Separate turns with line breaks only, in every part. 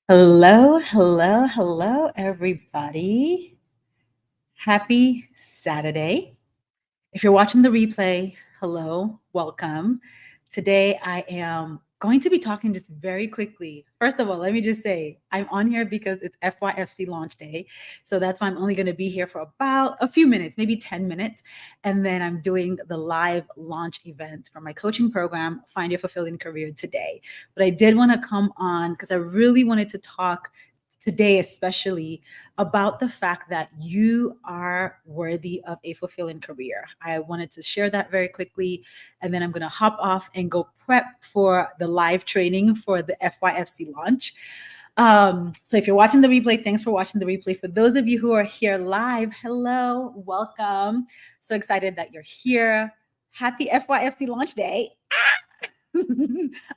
Hello, hello, hello, everybody. Happy Saturday. If you're watching the replay, hello, welcome. Today I am going to be talking just very quickly. First of all, let me just say I'm on here because it's FYFC launch day. So that's why I'm only going to be here for about a few minutes, maybe 10 minutes. And then I'm doing the live launch event for my coaching program, Find Your Fulfilling Career, today. But I did want to come on because I really wanted to talk today, especially about the fact that you are worthy of a fulfilling career. I wanted to share that very quickly, and then I'm going to hop off and go prep for the live training for the FYFC launch. So if you're watching the replay, thanks for watching the replay. For those of you who are here live, hello, welcome. So excited that you're here. Happy FYFC launch day.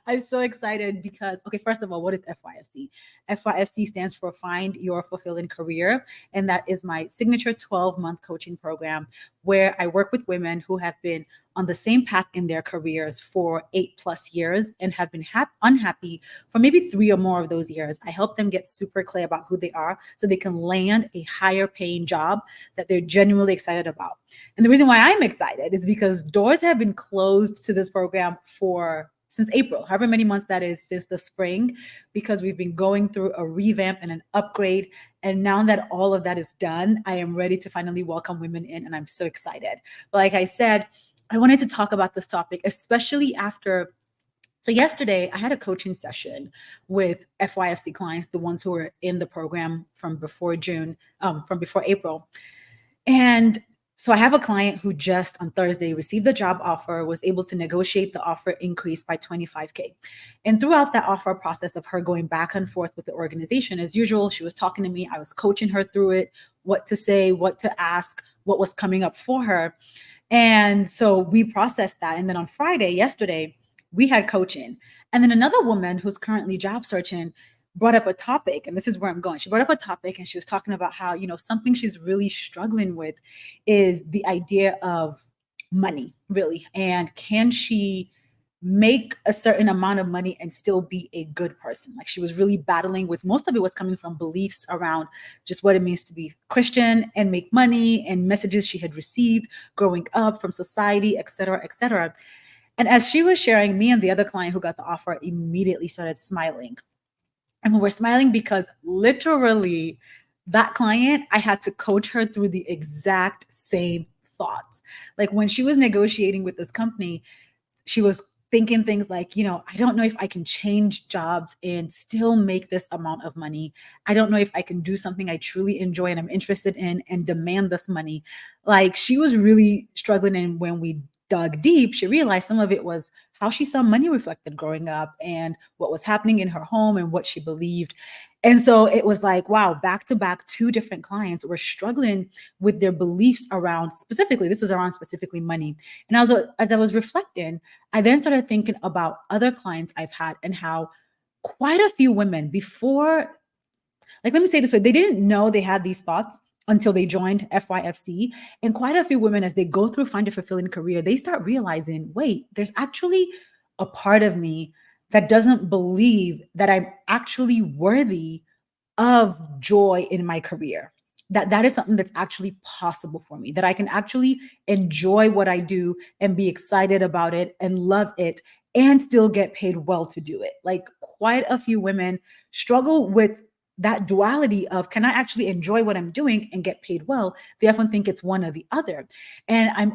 I'm so excited because, okay, first of all, what is FYFC? FYFC stands for Find Your Fulfilling Career. And that is my signature 12-month coaching program where I work with women who have been on the same path in their careers for 8+ years and have been unhappy for maybe 3 or more of those years. I help them get super clear about who they are so they can land a higher paying job that they're genuinely excited about. And the reason why I'm excited is because doors have been closed to this program since April, however many months that is, since the spring, because we've been going through a revamp and an upgrade. And now that all of that is done, I am ready to finally welcome women in, and I'm so excited. But like I said, I wanted to talk about this topic, especially after. So yesterday I had a coaching session with FYFC clients, the ones who were in the program from before April. And so I have a client who just on Thursday received the job offer, was able to negotiate the offer increase by $25K. And throughout that offer process of her going back and forth with the organization, as usual, she was talking to me. I was coaching her through it, what to say, what to ask, what was coming up for her. And so we processed that. And then on yesterday, we had coaching. And then another woman who's currently job searching brought up a topic, and this is where I'm going. She brought up a topic and she was talking about how, something she's really struggling with is the idea of money, really. And can she make a certain amount of money and still be a good person? Like, she was really battling with, most of it was coming from beliefs around just what it means to be Christian and make money, and messages she had received growing up from society, et cetera, et cetera. And as she was sharing, me and the other client who got the offer immediately started smiling. And we were smiling because literally that client, I had to coach her through the exact same thoughts. Like, when she was negotiating with this company, she was thinking things like, I don't know if I can change jobs and still make this amount of money. I don't know if I can do something I truly enjoy and I'm interested in and demand this money. Like, she was really struggling. And when we dug deep, she realized some of it was how she saw money reflected growing up and what was happening in her home and what she believed. And so it was like, wow, back to back, 2 different clients were struggling with their beliefs around specifically money. And as I was reflecting, I then started thinking about other clients I've had and how quite a few women before, like, let me say this way, they didn't know they had these thoughts until they joined FYFC. And quite a few women, as they go through Find a Fulfilling Career, they start realizing, wait, there's actually a part of me that doesn't believe that I'm actually worthy of joy in my career. That is something that's actually possible for me, that I can actually enjoy what I do and be excited about it and love it and still get paid well to do it. Like, quite a few women struggle with that duality of, can I actually enjoy what I'm doing and get paid well? They often think it's one or the other. And I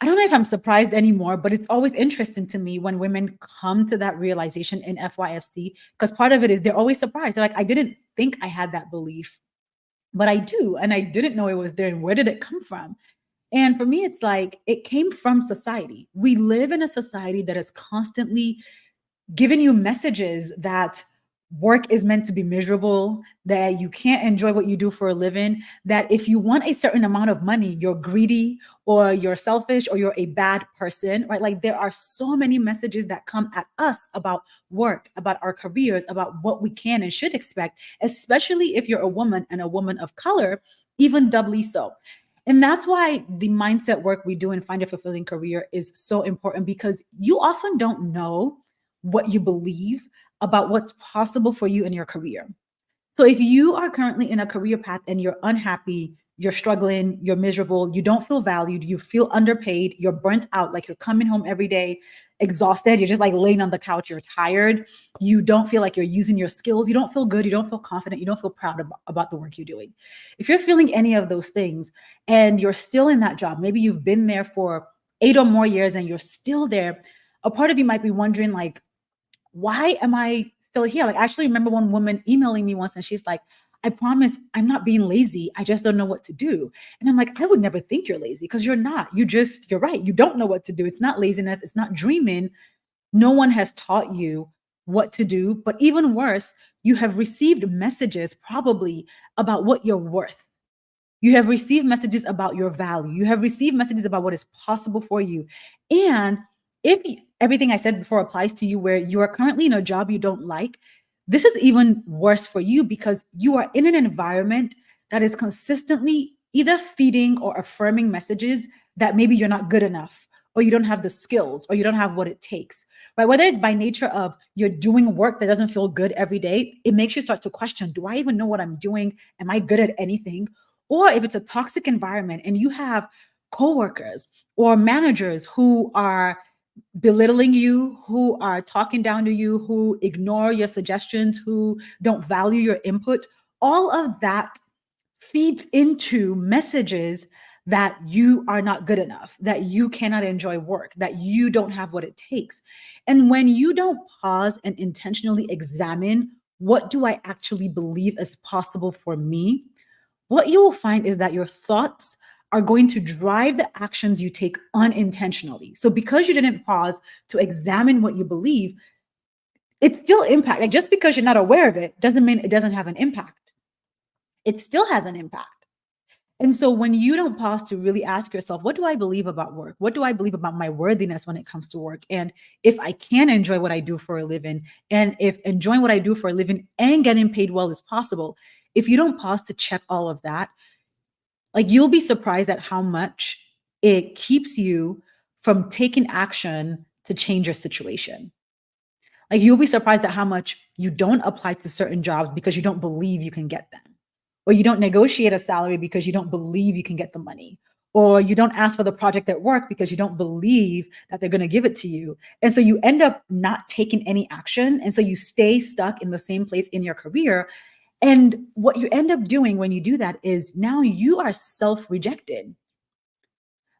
don't know if I'm surprised anymore, but it's always interesting to me when women come to that realization in FYFC, because part of it is they're always surprised. They're like, I didn't think I had that belief, but I do. And I didn't know it was there. And where did it come from? And for me, it's like, it came from society. We live in a society that is constantly giving you messages that work is meant to be miserable, that you can't enjoy what you do for a living, that if you want a certain amount of money, you're greedy or you're selfish or you're a bad person, right? Like, there are so many messages that come at us about work, about our careers, about what we can and should expect, especially if you're a woman and a woman of color, even doubly so. And that's why the mindset work we do in Find a Fulfilling Career is so important, because you often don't know what you believe about what's possible for you in your career. So if you are currently in a career path and you're unhappy, you're struggling, you're miserable, you don't feel valued, you feel underpaid, you're burnt out, like you're coming home every day exhausted, you're just like laying on the couch, you're tired, you don't feel like you're using your skills, you don't feel good, you don't feel confident, you don't feel proud about the work you're doing. If you're feeling any of those things and you're still in that job, maybe you've been there for 8 or more years and you're still there, a part of you might be wondering, like, why am I still here? Like, I actually remember one woman emailing me once and she's like, I promise I'm not being lazy. I just don't know what to do. And I'm like, I would never think you're lazy because you're not. You're right. You don't know what to do. It's not laziness. It's not dreaming. No one has taught you what to do. But even worse, you have received messages probably about what you're worth. You have received messages about your value. You have received messages about what is possible for you. And if everything I said before applies to you, where you are currently in a job you don't like, this is even worse for you because you are in an environment that is consistently either feeding or affirming messages that maybe you're not good enough, or you don't have the skills, or you don't have what it takes, right? Whether it's by nature of you're doing work that doesn't feel good every day, it makes you start to question, do I even know what I'm doing? Am I good at anything? Or if it's a toxic environment and you have coworkers or managers who are belittling you, who are talking down to you, who ignore your suggestions, who don't value your input, all of that feeds into messages that you are not good enough, that you cannot enjoy work, that you don't have what it takes. And when you don't pause and intentionally examine, what do I actually believe is possible for me? What you will find is that your thoughts are going to drive the actions you take unintentionally. So because you didn't pause to examine what you believe, it still impacts. Like, just because you're not aware of it doesn't mean it doesn't have an impact. It still has an impact. And so when you don't pause to really ask yourself, what do I believe about work? What do I believe about my worthiness when it comes to work? And if I can enjoy what I do for a living, and if enjoying what I do for a living and getting paid well is possible, if you don't pause to check all of that, like, you'll be surprised at how much it keeps you from taking action to change your situation. Like, you'll be surprised at how much you don't apply to certain jobs because you don't believe you can get them. Or you don't negotiate a salary because you don't believe you can get the money. Or you don't ask for the project at work because you don't believe that they're going to give it to you. And so you end up not taking any action. And so you stay stuck in the same place in your career. And what you end up doing when you do that is now you are self-rejected.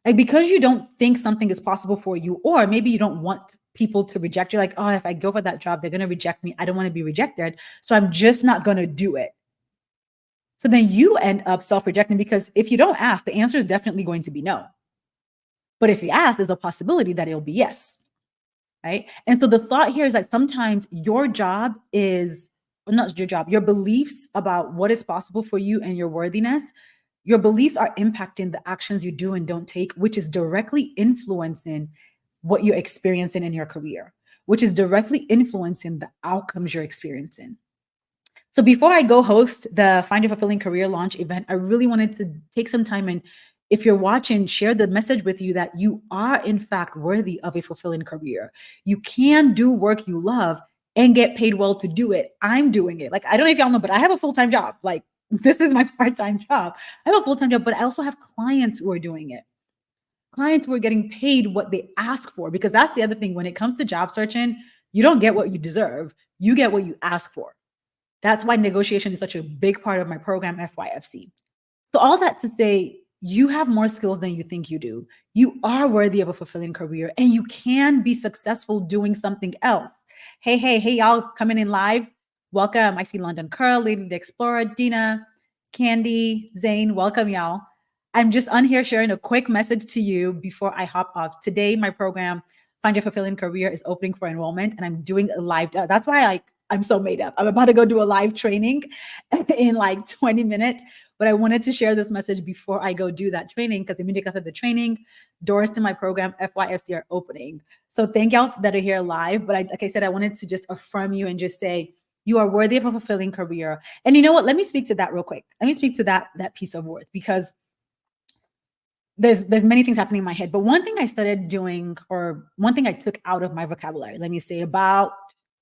Like, because you don't think something is possible for you, or maybe you don't want people to reject you. Like, oh, if I go for that job, they're going to reject me. I don't want to be rejected. So I'm just not going to do it. So then you end up self-rejecting, because if you don't ask, the answer is definitely going to be no. But if you ask, there's a possibility that it'll be yes. Right. And so the thought here is that sometimes your job is, well, not your job, your beliefs about what is possible for you and your worthiness, your beliefs are impacting the actions you do and don't take, which is directly influencing what you're experiencing in your career, which is directly influencing the outcomes you're experiencing. So before I go host the Find Your Fulfilling Career launch event, I really wanted to take some time and, if you're watching, share the message with you that you are in fact worthy of a fulfilling career. You can do work you love and get paid well to do it. I'm doing it. Like, I don't know if y'all know, but I have a full-time job. Like, this is my part-time job. I have a full-time job, but I also have clients who are doing it. Clients who are getting paid what they ask for, because that's the other thing. When it comes to job searching, you don't get what you deserve. You get what you ask for. That's why negotiation is such a big part of my program, FYFC. So all that to say, you have more skills than you think you do. You are worthy of a fulfilling career, and you can be successful doing something else. Hey, y'all coming in live. Welcome. I see London Curl, Lady the Explorer, Dina, Candy, Zane. Welcome, y'all. I'm just on here sharing a quick message to you before I hop off. Today, my program, Find Your Fulfilling Career, is opening for enrollment, and I'm doing a live. That's why I'm so made up. I'm about to go do a live training in like 20 minutes, but I wanted to share this message before I go do that training, because immediately after the training, doors to my program, FYFC, are opening. So thank y'all that are here live. But like I said, I wanted to just affirm you and just say, you are worthy of a fulfilling career. And you know what? Let me speak to that real quick. Let me speak to that piece of worth, because there's many things happening in my head, but one thing I started doing, or one thing I took out of my vocabulary, let me say about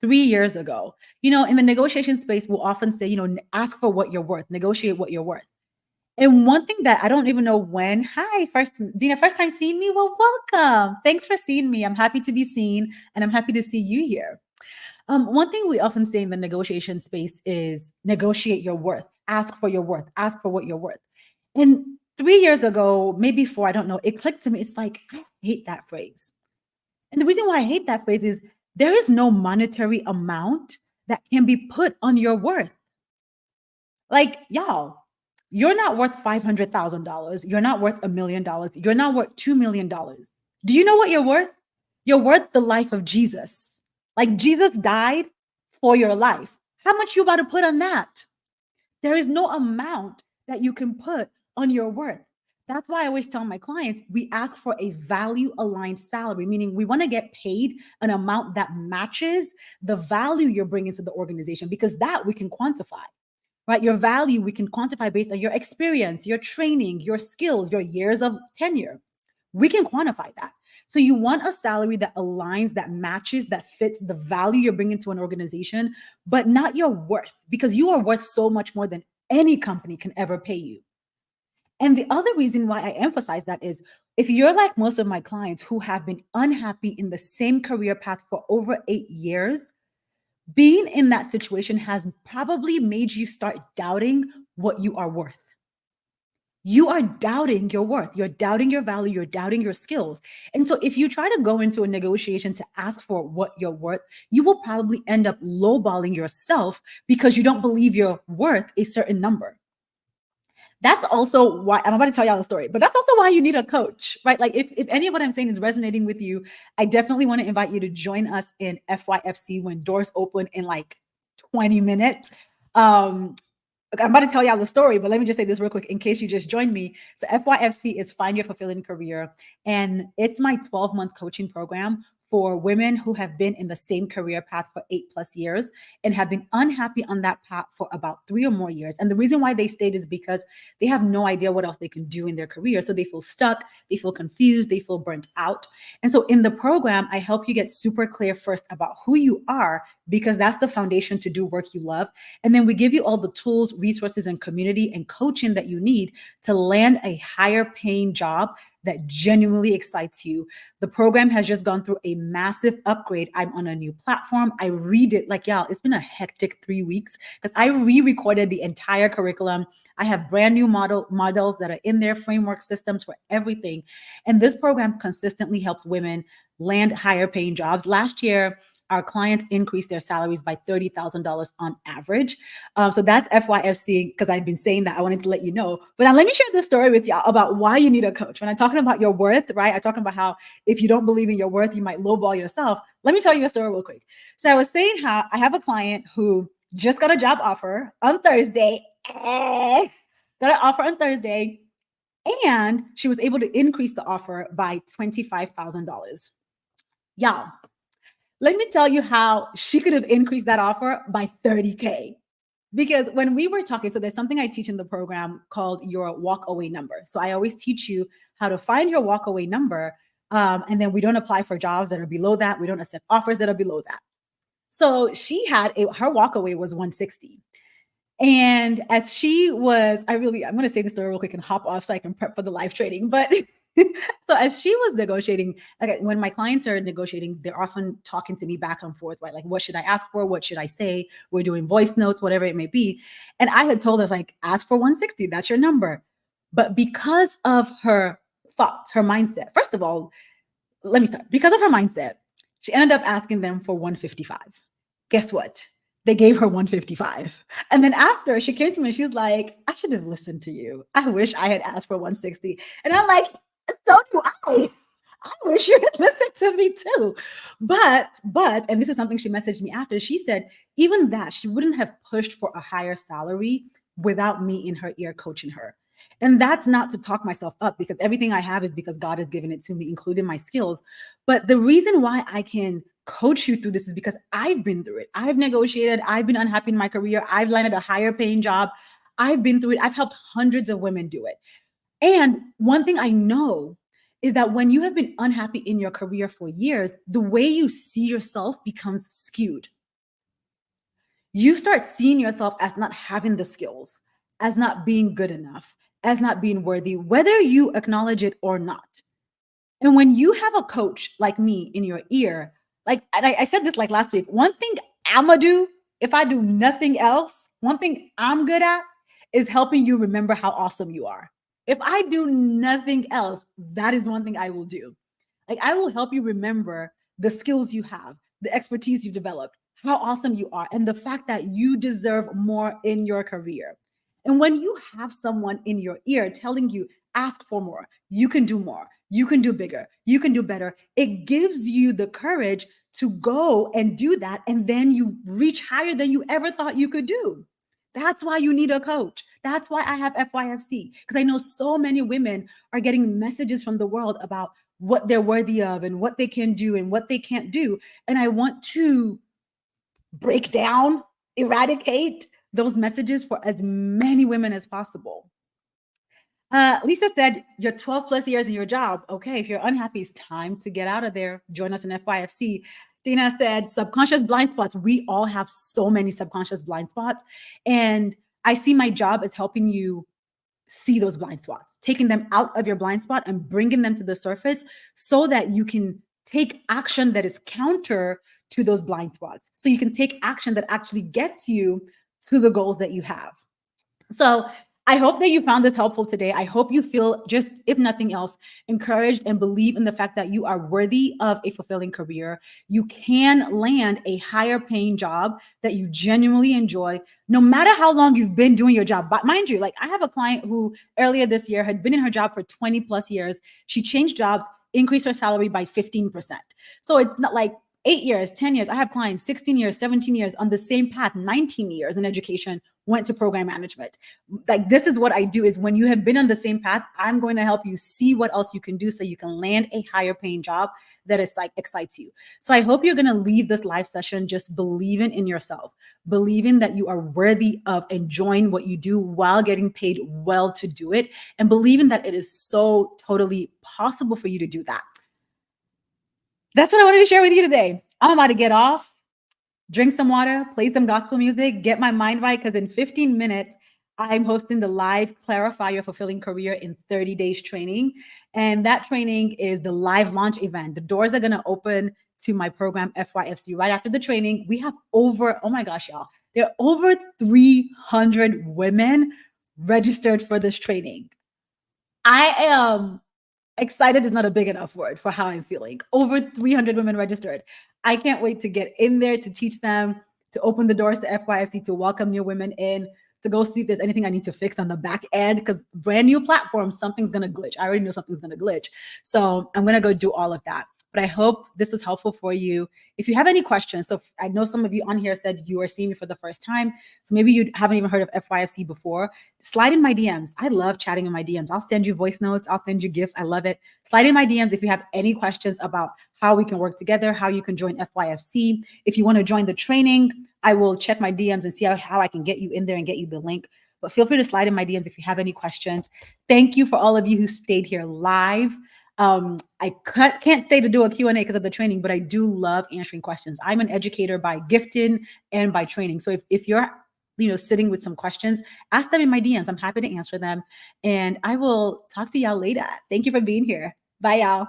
3 years ago, in the negotiation space, we'll often say, ask for what you're worth, negotiate what you're worth. And one thing that I don't even know when, hi, Dina, first time seeing me? Well, welcome. Thanks for seeing me. I'm happy to be seen, and I'm happy to see you here. One thing we often say in the negotiation space is negotiate your worth, ask for your worth, ask for what you're worth. And 3 years ago, maybe four, I don't know, it clicked to me. It's like, I hate that phrase. And the reason why I hate that phrase is there is no monetary amount that can be put on your worth. Like, y'all, you're not worth $500,000. You're not worth $1 million. You're not worth $2 million. Do you know what you're worth? You're worth the life of Jesus. Like, Jesus died for your life. How much you about to put on that? There is no amount that you can put on your worth. That's why I always tell my clients, we ask for a value aligned salary, meaning we want to get paid an amount that matches the value you're bringing to the organization, because that we can quantify, right? Your value, we can quantify based on your experience, your training, your skills, your years of tenure. We can quantify that. So you want a salary that aligns, that matches, that fits the value you're bringing to an organization, but not your worth, because you are worth so much more than any company can ever pay you. And the other reason why I emphasize that is if you're like most of my clients who have been unhappy in the same career path for over 8 years, being in that situation has probably made you start doubting what you are worth. You are doubting your worth. You're doubting your value. You're doubting your skills. And so if you try to go into a negotiation to ask for what you're worth, you will probably end up lowballing yourself because you don't believe you're worth a certain number. That's also why I'm about to tell y'all a story, but that's also why you need a coach, right? Like if any of what I'm saying is resonating with you, I definitely want to invite you to join us in FYFC when doors open in like 20 minutes. I'm about to tell y'all the story, but let me just say this real quick in case you just joined me. So FYFC is Find Your Fulfilling Career, and it's my 12-month coaching program for women who have been in the same career path for 8+ years and have been unhappy on that path for about 3 or more years. And the reason why they stayed is because they have no idea what else they can do in their career. So they feel stuck, they feel confused, they feel burnt out. And so in the program, I help you get super clear first about who you are, because that's the foundation to do work you love. And then we give you all the tools, resources, and community and coaching that you need to land a higher paying job that genuinely excites you. The program has just gone through a massive upgrade. I'm on a new platform. I read it like, y'all, it's been a hectic 3 weeks because I re-recorded the entire curriculum. I have brand new models that are in there, framework systems for everything. And this program consistently helps women land higher paying jobs. Last year, our clients increased their salaries by $30,000 on average. So that's FYFC, because I've been saying that. I wanted to let you know. But now let me share this story with y'all about why you need a coach. When I'm talking about your worth, right? I'm talking about how if you don't believe in your worth, you might lowball yourself. Let me tell you a story real quick. So I was saying how I have a client who just got a job offer on Thursday. Got an offer on Thursday. And she was able to increase the offer by $25,000. Y'all, let me tell you how she could have increased that offer by 30K. Because when we were talking, so there's something I teach in the program called your walk-away number. So I always teach you how to find your walk-away number. And then we don't apply for jobs that are below that. We don't accept offers that are below that. So she had her walk-away was 160. And as she was, I'm going to say this story real quick and hop off so I can prep for the live trading. But so as she was negotiating, like when my clients are negotiating, they're often talking to me back and forth, right? Like, what should I ask for? What should I say? We're doing voice notes, whatever it may be. And I had told her, like, ask for 160. That's your number. But because of her thoughts, her mindset, first of all, let me start. Because of her mindset, she ended up asking them for 155. Guess what? They gave her 155. And then after, she came to me and she's like, I should have listened to you. I wish I had asked for 160. And I'm like, so do I. I wish you had listened to me too. But, and this is something she messaged me after, she said, even that, she wouldn't have pushed for a higher salary without me in her ear coaching her. And that's not to talk myself up, because everything I have is because God has given it to me, including my skills. But the reason why I can coach you through this is because I've been through it. I've negotiated. I've been unhappy in my career. I've landed a higher paying job. I've been through it. I've helped hundreds of women do it. And one thing I know is that when you have been unhappy in your career for years, the way you see yourself becomes skewed. You start seeing yourself as not having the skills, as not being good enough, as not being worthy, whether you acknowledge it or not. And when you have a coach like me in your ear, like, and I said this like last week, one thing I'ma do, if I do nothing else, one thing I'm good at is helping you remember how awesome you are. If I do nothing else, that is one thing I will do. Like, I will help you remember the skills you have, the expertise you've developed, how awesome you are, and the fact that you deserve more in your career. And when you have someone in your ear telling you, ask for more, you can do more, you can do bigger, you can do better, it gives you the courage to go and do that. And then you reach higher than you ever thought you could do. That's why you need a coach. That's why I have FYFC, because I know so many women are getting messages from the world about what they're worthy of and what they can do and what they can't do. And I want to break down, eradicate those messages for as many women as possible. Lisa said, you're 12 plus years in your job. Okay, if you're unhappy, it's time to get out of there. Join us in FYFC. Dina said, subconscious blind spots. We all have so many subconscious blind spots. And I see my job as helping you see those blind spots, taking them out of your blind spot and bringing them to the surface so that you can take action that is counter to those blind spots. So you can take action that actually gets you to the goals that you have. So I hope that you found this helpful today. I hope you feel, just if nothing else, encouraged and believe in the fact that you are worthy of a fulfilling career. You can land a higher paying job that you genuinely enjoy, no matter how long you've been doing your job. But mind you, like, I have a client who earlier this year had been in her job for 20 plus years. She changed jobs, increased her salary by 15%. So it's not like 8 years, 10 years. I have clients 16 years, 17 years on the same path, 19 years in education, went to program management. Like, this is what I do, is when you have been on the same path, I'm going to help you see what else you can do so you can land a higher paying job that is like excites you. So I hope you're going to leave this live session just believing in yourself, believing that you are worthy of enjoying what you do while getting paid well to do it, and believing that it is so totally possible for you to do that. That's what I wanted to share with you today. I'm about to get off, drink some water, play some gospel music, get my mind right, because in 15 minutes, I'm hosting the live Clarify Your Fulfilling Career in 30 Days training. And that training is the live launch event. The doors are going to open to my program, FYFC, right after the training. We have over, oh my gosh, y'all, there are over 300 women registered for this training. I am excited is not a big enough word for how I'm feeling. Over 300 women registered. I can't wait to get in there, to teach them, to open the doors to FYFC, to welcome new women in, to go see if there's anything I need to fix on the back end, because brand new platform, something's going to glitch. I already know something's going to glitch. So I'm going to go do all of that. But I hope this was helpful for you. If you have any questions, so I know some of you on here said you are seeing me for the first time, so maybe you haven't even heard of FYFC before, slide in my DMs. I love chatting in my DMs. I'll send you voice notes. I'll send you gifts. I love it. Slide in my DMs if you have any questions about how we can work together, how you can join FYFC. If you want to join the training, I will check my DMs and see how I can get you in there and get you the link. But feel free to slide in my DMs if you have any questions. Thank you for all of you who stayed here live. I can't stay to do a Q&A because of the training, but I do love answering questions. I'm an educator by gifting and by training. So if you're sitting with some questions, ask them in my DMs. I'm happy to answer them. And I will talk to y'all later. Thank you for being here. Bye, y'all.